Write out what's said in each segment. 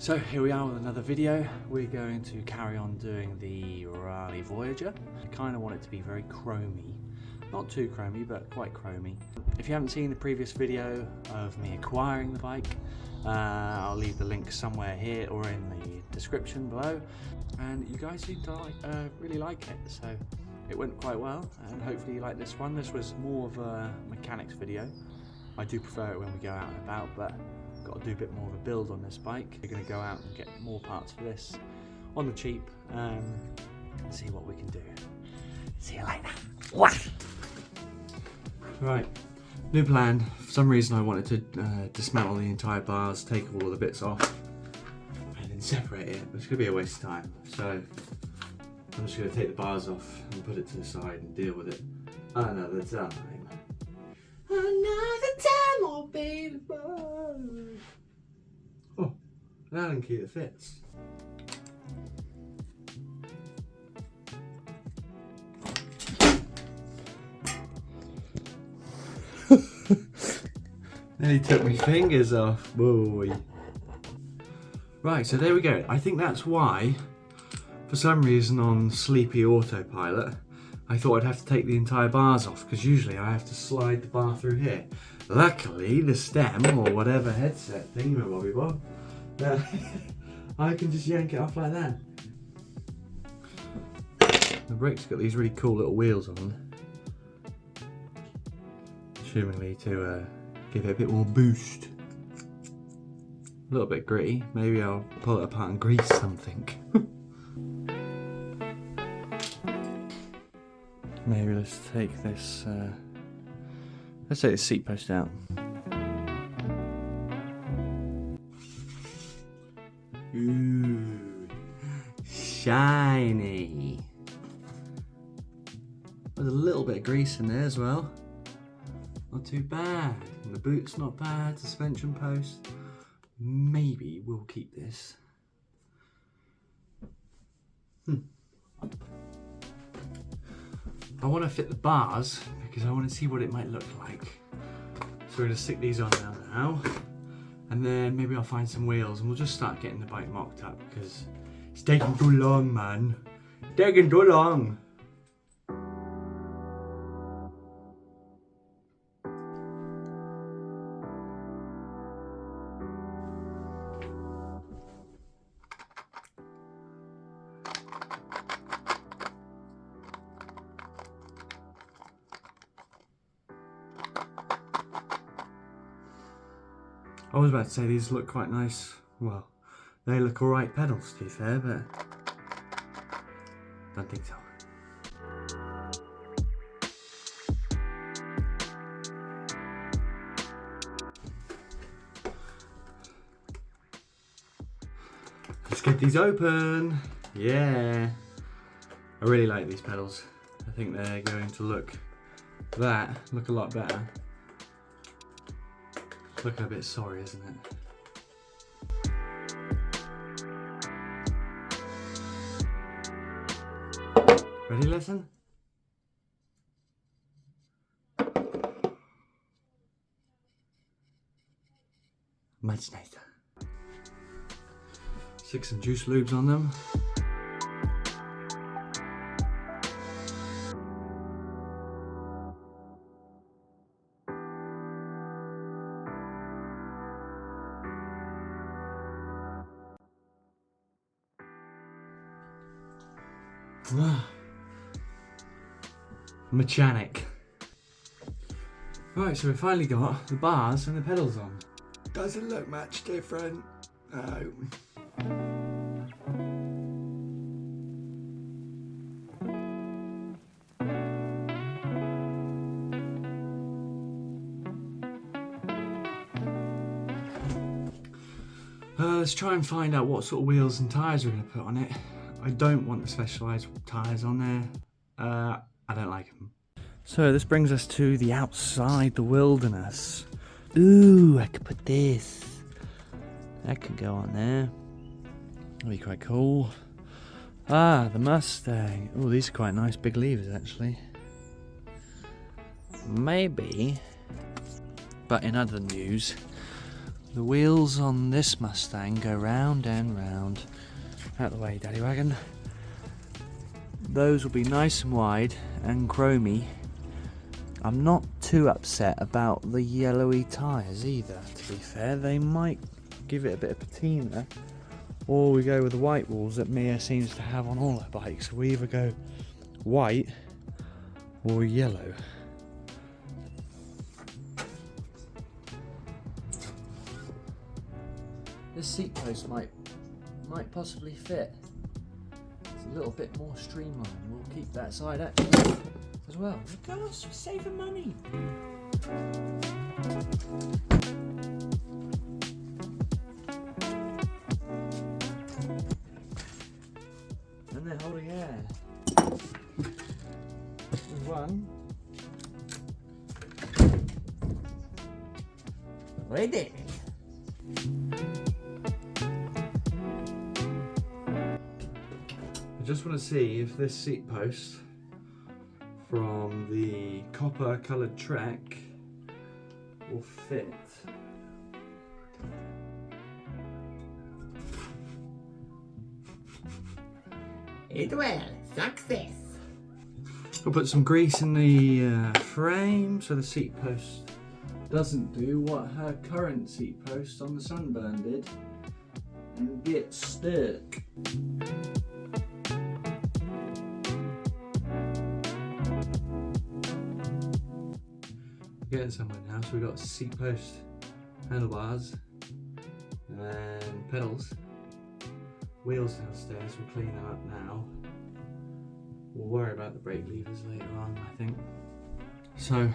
So here we are with another video. We're going to carry on doing the Raleigh Voyager. I kind of want it to be very chromy. Not too chromy, but quite chromy. If you haven't seen the previous video of me acquiring the bike, I'll leave the link somewhere here or in the description below. And you guys seem to really like it, so it went quite well, and hopefully you like this one. This was more of a mechanics video. I do prefer it when we go out and about, but got to do a bit more of a build on this bike. We're going to go out and get more parts for this on the cheap and see what we can do. See you later. What? Right, new plan. For some reason I wanted to dismantle the entire bars, take all the bits off and then separate it, but it's going to be a waste of time. So I'm just going to take the bars off and put it to the side and deal with it another time. Another time, oh baby boy. Oh, an Allen key that fits. Nearly took my fingers off, boy. Right, so there we go. I think that's why, for some reason on Sleepy Autopilot, I thought I'd have to take the entire bars off, because usually I have to slide the bar through here. Luckily, the stem, or whatever headset thing, Bob, I can just yank it off like that. The brake's got these really cool little wheels on, assumingly to give it a bit more boost. A little bit gritty, maybe I'll pull it apart and grease something. Maybe let's take this, let's take the seat post out. Ooh, shiny. There's a little bit of grease in there as well. Not too bad. And the boot's not bad, suspension post. Maybe we'll keep this. I want to fit the bars because I want to see what it might look like. So we're going to stick these on now, and then maybe I'll find some wheels and we'll just start getting the bike mocked up because it's taking too long, man. It's taking too long. I was about to say these look quite nice. Well, they look alright pedals to be fair, but don't think so. Let's get these open. Yeah. I really like these pedals. I think they're going to look a lot better. Looking a bit sorry, isn't it? Ready, listen? Much nicer. Stick some juice lubes on them. Mechanic. Right, so we finally got the bars and the pedals on. Doesn't look much different. No. Let's try and find out what sort of wheels and tyres we're going to put on it. I don't want the specialised tyres on there. I don't like them. So this brings us to the outside, the wilderness. Ooh, I could put this. That could go on there. That'd be quite cool. Ah, the Mustang. Oh, these are quite nice big levers actually. Maybe. But in other news, The wheels on this Mustang go round and round. Out the way, Daddy Wagon. Those will be nice and wide and chromy. I'm not too upset about the yellowy tyres either, to be fair. They might give it a bit of patina. Or we go with the white walls that Mia seems to have on all her bikes. We either go white or yellow. This seat post might possibly fit. It's a little bit more streamlined. We'll keep that side actually as well. Look at us, we're saving money. And they're holding air. There's one. Ready. I just want to see if this seat post from the copper coloured track will fit. It will. Success. I'll put some grease in the frame so the seat post doesn't do what her current seat post on the Sunburn did and get stuck. Getting somewhere now, so we've got seat post, handlebars, and pedals. Wheels downstairs, we'll clean them up now. We'll worry about the brake levers later on, I think. So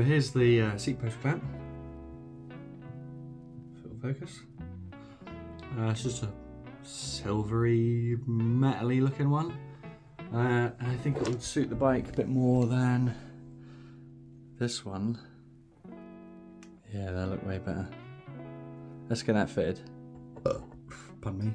here's the seat post clamp. If it'll focus. It's just a silvery, metally looking one. And I think it would suit the bike a bit more than this one. Yeah, that'll look way better. Let's get that fitted. Pardon me.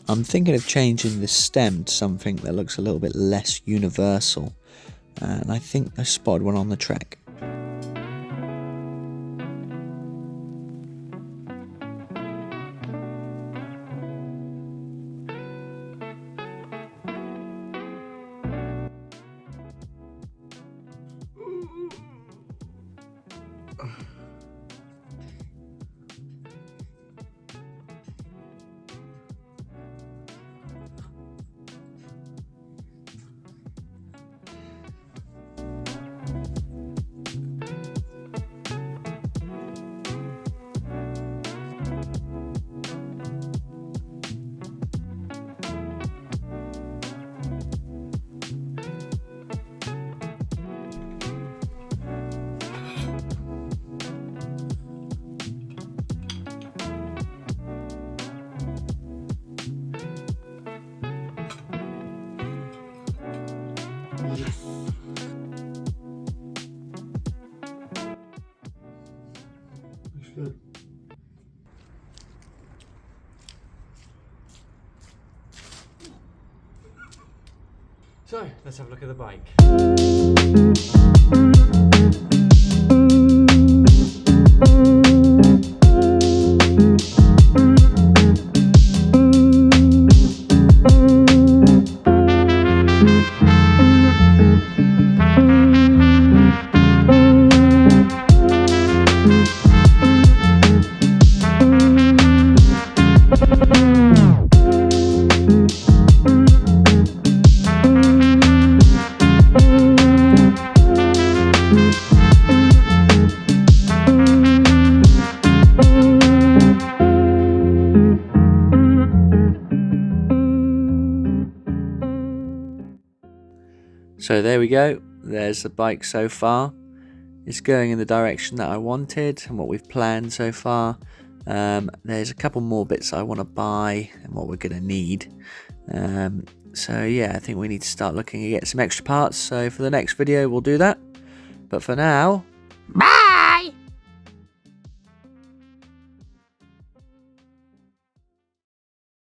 I'm thinking of changing the stem to something that looks a little bit less universal. And I think I spotted one on the track. Good. So, let's have a look at the bike. So there we go, there's the bike so far. It's going in the direction that I wanted and what we've planned so far. There's a couple more bits I want to buy and what we're going to need. So yeah, I think we need to start looking to get some extra parts. So for the next video we'll do that. But for now, bye!